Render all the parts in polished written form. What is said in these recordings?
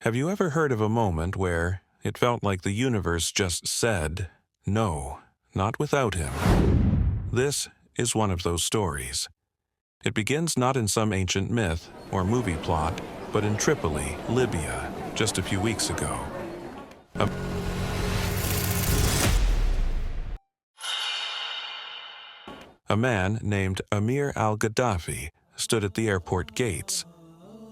Have you ever heard of a moment where it felt like the universe just said, no, not without him? This is one of those stories. It begins not in some ancient myth or movie plot, but in Tripoli, Libya, just a few weeks ago. A man named Amir Al Gaddafi stood at the airport gates.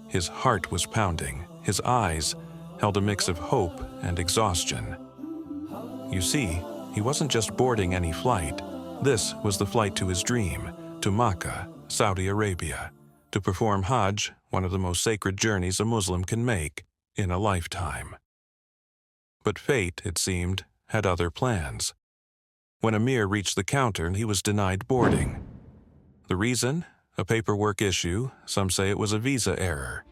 His heart was pounding. His eyes held a mix of hope and exhaustion. You see, he wasn't just boarding any flight. This was the flight to his dream, to Mecca, Saudi Arabia, to perform Hajj, one of the most sacred journeys a Muslim can make in a lifetime. But fate, it seemed, had other plans. When Amir reached the counter, he was denied boarding. The reason? A paperwork issue. Some say it was a visa error.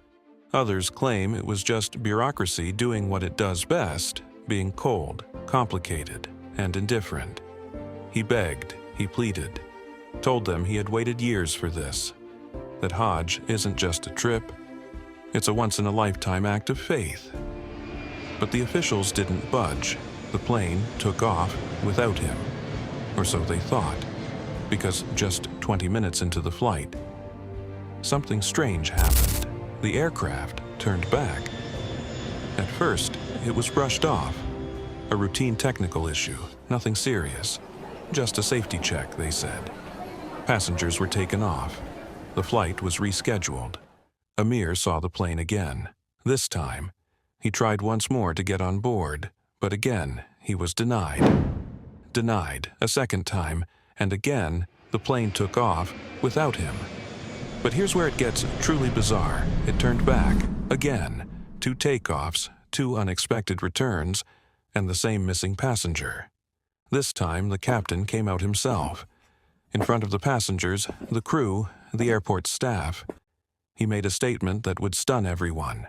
Others claim it was just bureaucracy doing what it does best, being cold, complicated, and indifferent. He begged, he pleaded, told them he had waited years for this, that Hajj isn't just a trip, it's a once-in-a-lifetime act of faith. But the officials didn't budge. The plane took off without him, or so they thought, because just 20 minutes into the flight, something strange happened. The aircraft turned back. At first, it was brushed off. A routine technical issue, nothing serious. Just a safety check, they said. Passengers were taken off. The flight was rescheduled. Amir saw the plane again. This time, he tried once more to get on board, but again, he was denied. Denied a second time, and again, the plane took off without him. But here's where it gets truly bizarre. It turned back, again, 2 takeoffs, 2 unexpected returns, and the same missing passenger. This time, the captain came out himself. In front of the passengers, the crew, the airport staff, he made a statement that would stun everyone.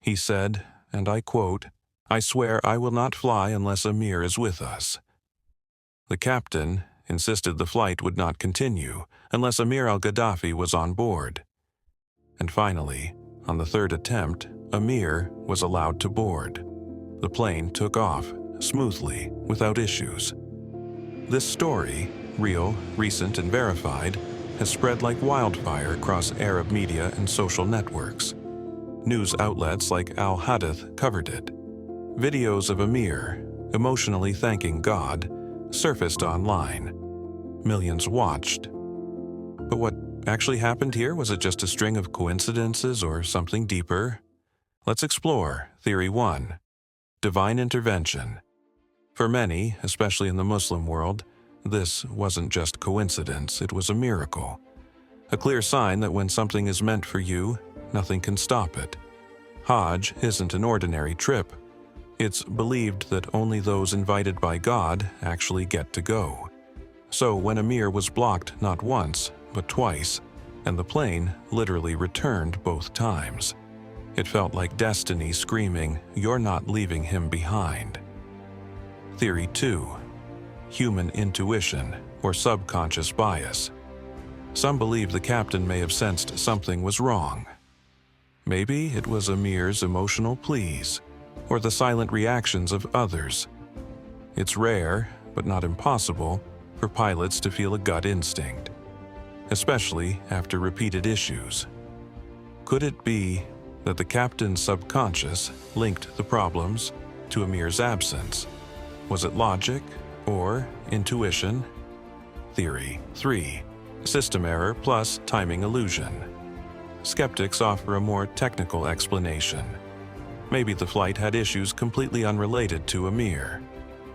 He said, and I quote, "I swear I will not fly unless Amir is with us." The captain insisted the flight would not continue unless Amir Al Gaddafi was on board. And finally, on the 3rd attempt, Amir was allowed to board. The plane took off smoothly, without issues. This story, real, recent, and verified, has spread like wildfire across Arab media and social networks. News outlets like Al Hadith covered it. Videos of Amir, emotionally thanking God, surfaced online. Millions watched. But what actually happened here? Was it just a string of coincidences or something deeper? Let's explore Theory 1. Divine intervention. For many, especially in the Muslim world, this wasn't just coincidence, it was a miracle. A clear sign that when something is meant for you, nothing can stop it. Hajj isn't an ordinary trip. It's believed that only those invited by God actually get to go. So when Amir was blocked not once, but twice, and the plane literally returned both times, it felt like destiny screaming, "You're not leaving him behind." Theory 2. Human intuition or subconscious bias. Some believe the captain may have sensed something was wrong. Maybe it was Amir's emotional pleas, or the silent reactions of others. It's rare, but not impossible, for pilots to feel a gut instinct, especially after repeated issues. Could it be that the captain's subconscious linked the problems to Amir's absence? Was it logic or intuition? Theory 3. System error plus timing illusion. Skeptics offer a more technical explanation. Maybe the flight had issues completely unrelated to Amir.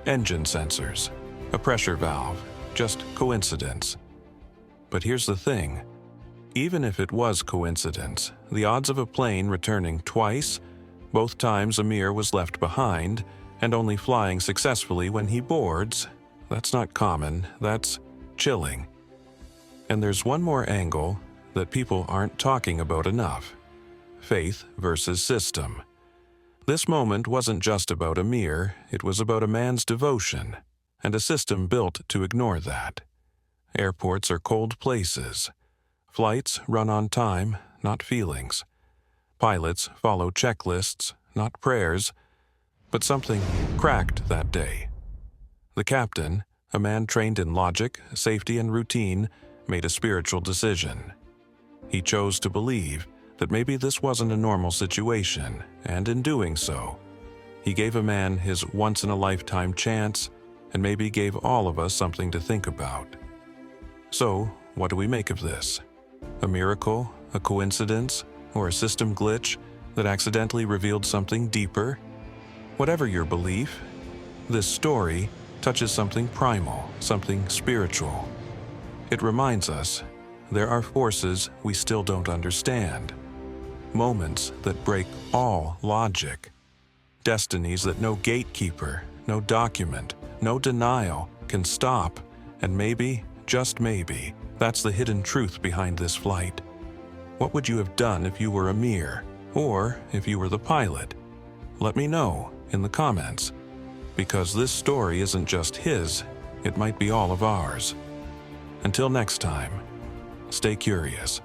Engine sensors, a pressure valve, just coincidence. But here's the thing. Even if it was coincidence, the odds of a plane returning twice, both times Amir was left behind, and only flying successfully when he boards, that's not common, that's chilling. And there's one more angle that people aren't talking about enough. Faith versus system. This moment wasn't just about Amir, it was about a man's devotion, and a system built to ignore that. Airports are cold places. Flights run on time, not feelings. Pilots follow checklists, not prayers, but something cracked that day. The captain, a man trained in logic, safety, and routine, made a spiritual decision. He chose to believe that maybe this wasn't a normal situation, and in doing so, he gave a man his once-in-a-lifetime chance and maybe gave all of us something to think about. So, what do we make of this? A miracle, a coincidence, or a system glitch that accidentally revealed something deeper? Whatever your belief, this story touches something primal, something spiritual. It reminds us there are forces we still don't understand, moments that break all logic, destinies that no gatekeeper, no document, no denial can stop, and maybe, just maybe, that's the hidden truth behind this flight. What would you have done if you were Amir, or if you were the pilot? Let me know in the comments, because this story isn't just his, it might be all of ours. Until next time, stay curious.